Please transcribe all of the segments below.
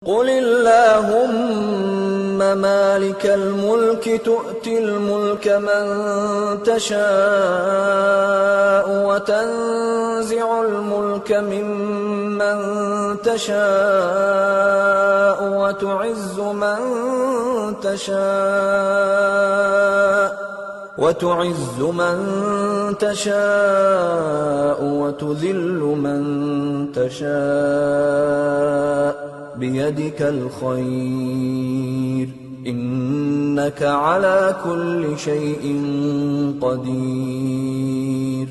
قل اللهم مالك الملك تؤتي الملك من تشاء وتنزع الملك ممن تشاء وتعز من تشاء وتذل من تشاء بيدك الخير إنك على كل شيء قدير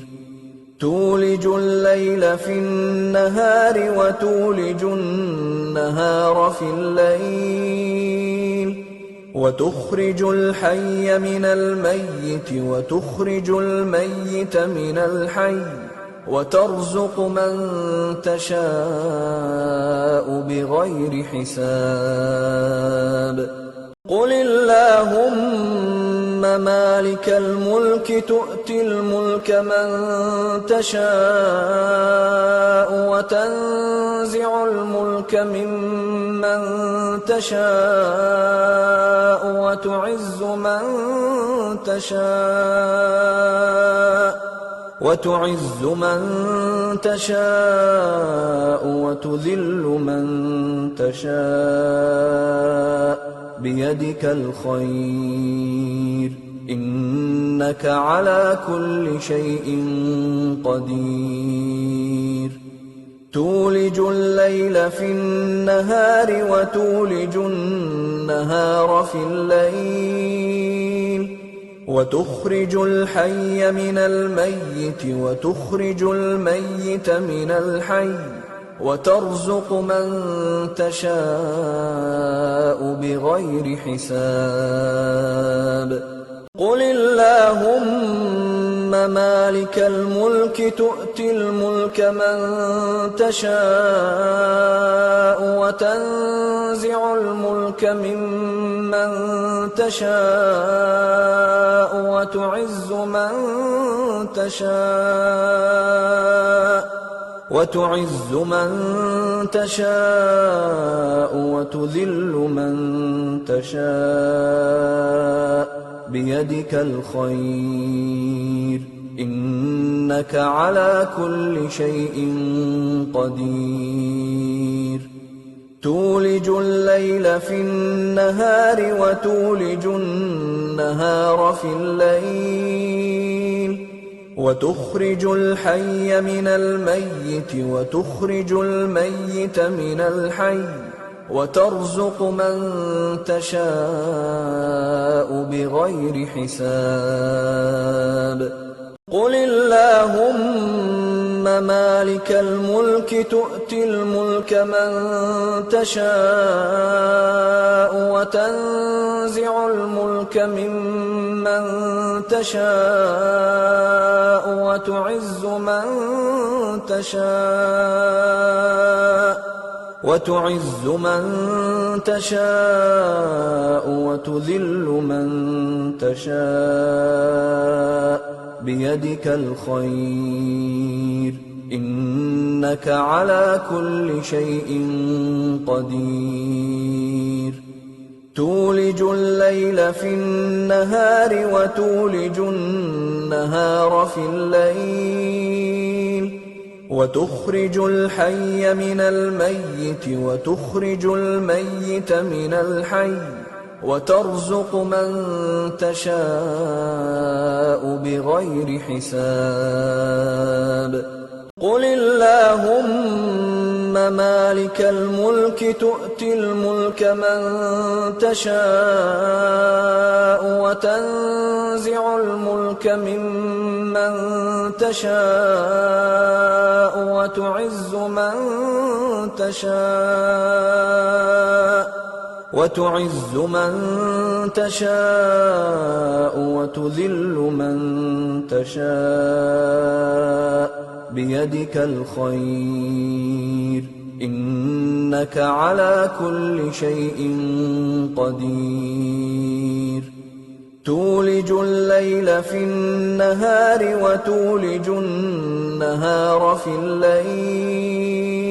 تولج الليل في النهار وتولج النهار في الليل وتخرج الحي من الميت وتخرج الميت من الحي وترزق من تشاء بغير حساب قل اللهم مالك الملك تؤتي الملك من تشاء وتنزع الملك ممن تشاء وتعز من تشاء وتذل من تشاء بيدك الخير إنك على كل شيء قدير تولج الليل في النهار وتولج النهار في الليل وتخرج الحي من الميت وتخرج الميت من الحي وترزق من تشاء بغير حساب قل اللهم مالك الملك تؤتي الملك من تشاء وتنزع الملك ممن تشاء وتعز من تشاء وتذل من تشاء بيدك الخير إنك على كل شيء قدير تولج الليل في النهار وتولج النهار في الليل وتخرج الحي من الميت وتخرج الميت من الحي وترزق من تشاء بغير حساب قل اللهم مالك الملك تؤتي الملك من تشاء وتنزع الملك ممن تشاء وتعز من تشاء وتذل من تشاء بيدك الخير إنك على كل شيء قدير تولج الليل في النهار وتولج النهار في الليل وتخرج الحي من الميت وتخرج الميت من الحي وترزق من تشاء بغير حساب قل اللهم مالك الملك تؤتي الملك من تشاء وتنزع الملك ممن تشاء وتعز من تشاء وتذل من تشاء بيدك الخير إنك على كل شيء قدير تولج الليل في النهار وتولج النهار في الليل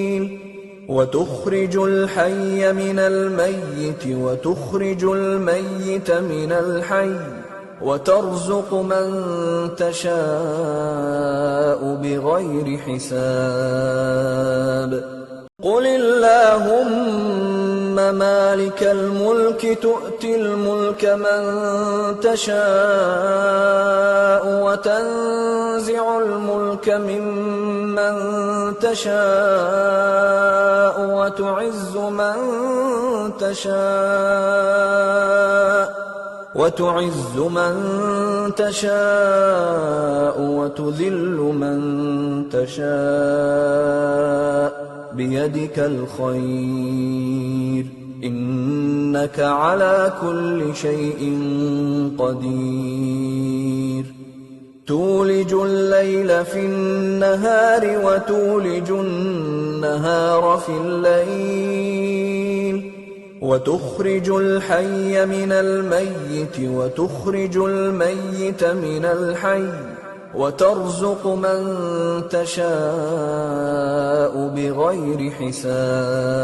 وتخرج الحي من الميت وتخرج الميت من الحي وترزق من تشاء بغير حساب قل اللهم مالك الملك تؤتي الملك من تشاء وتنزع الملك ممن تشاء وتعز من تشاء وتذل من تشاء بيدك الخير إنك على كل شيء قدير تولج الليل في النهار وتولج النهار في الليل وتخرج الحي من الميت وتخرج الميت من الحي وترزق من تشاء بغير حساب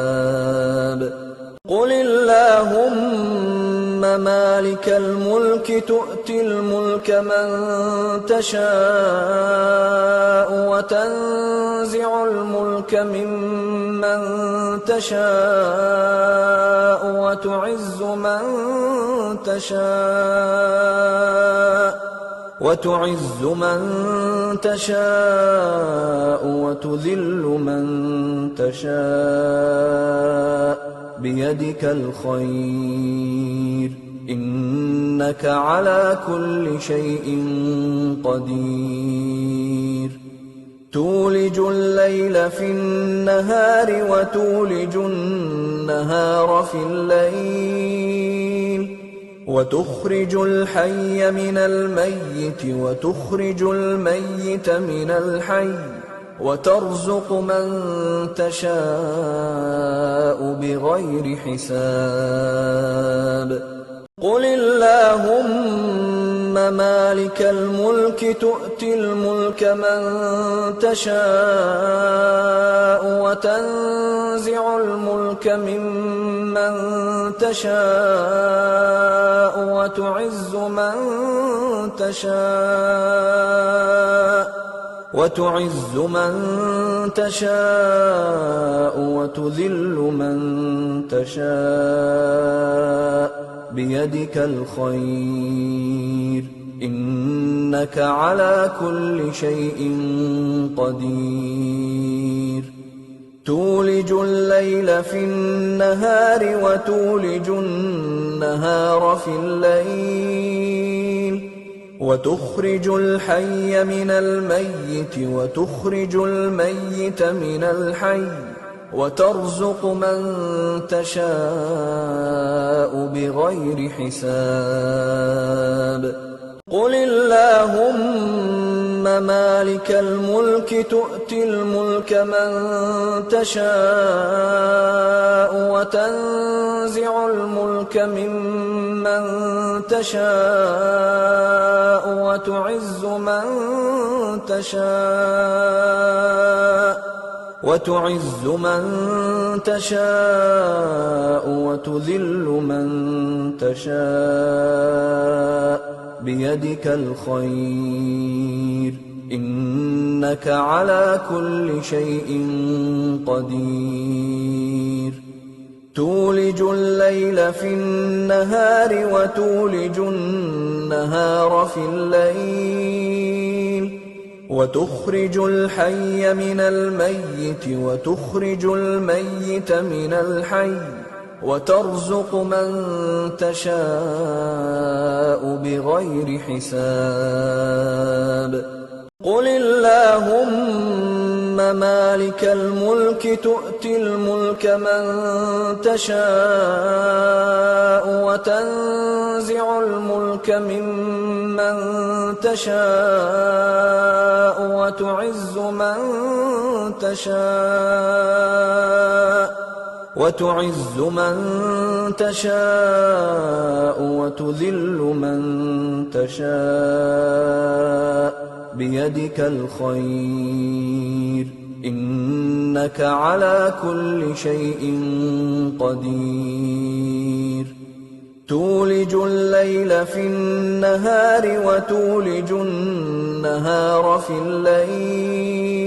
قل اللهم مالك الملك تؤتي الملك من تشاء وتنزع الملك ممن تشاء وتعز من تشاء وتذل من تشاء بيدك الخير إنك على كل شيء قدير تولج الليل في النهار وتولج النهار في الليل وتخرج الحي من الميت وتخرج الميت من الحي وترزق من تشاء بغير حساب قل اللهم مالك الملك تؤتي الملك من تشاء وتنزع الملك ممن تشاء وتعز من تشاء وتذل من تشاء بيدك الخير إنك على كل شيء قدير تولج الليل في النهار وتولج النهار في الليل وتخرج الحي من الميت وتخرج الميت من الحي وترزق من تشاء بغير حساب قل اللهم مالك الملك تؤتي الملك من تشاء وتنزع الملك ممن تشاء وتعز من تشاء وتذل من تشاء بيدك الخير إنك على كل شيء قدير تولج الليل في النهار وتولج النهار في الليل وتخرج الحي من الميت وتخرج الميت من الحي وترزق من تشاء بغير حساب قل اللهم مالك الملك تؤتي الملك من تشاء وتنزع الملك ممن تشاء وتعز من تشاء وتذل من تشاء بيدك الخير إنك على كل شيء قدير تولج الليل في النهار وتولج النهار في الليل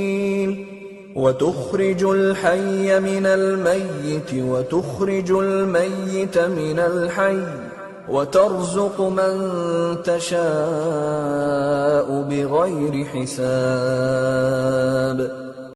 وتخرج الحي من الميت وتخرج الميت من الحي وترزق من تشاء بغير حساب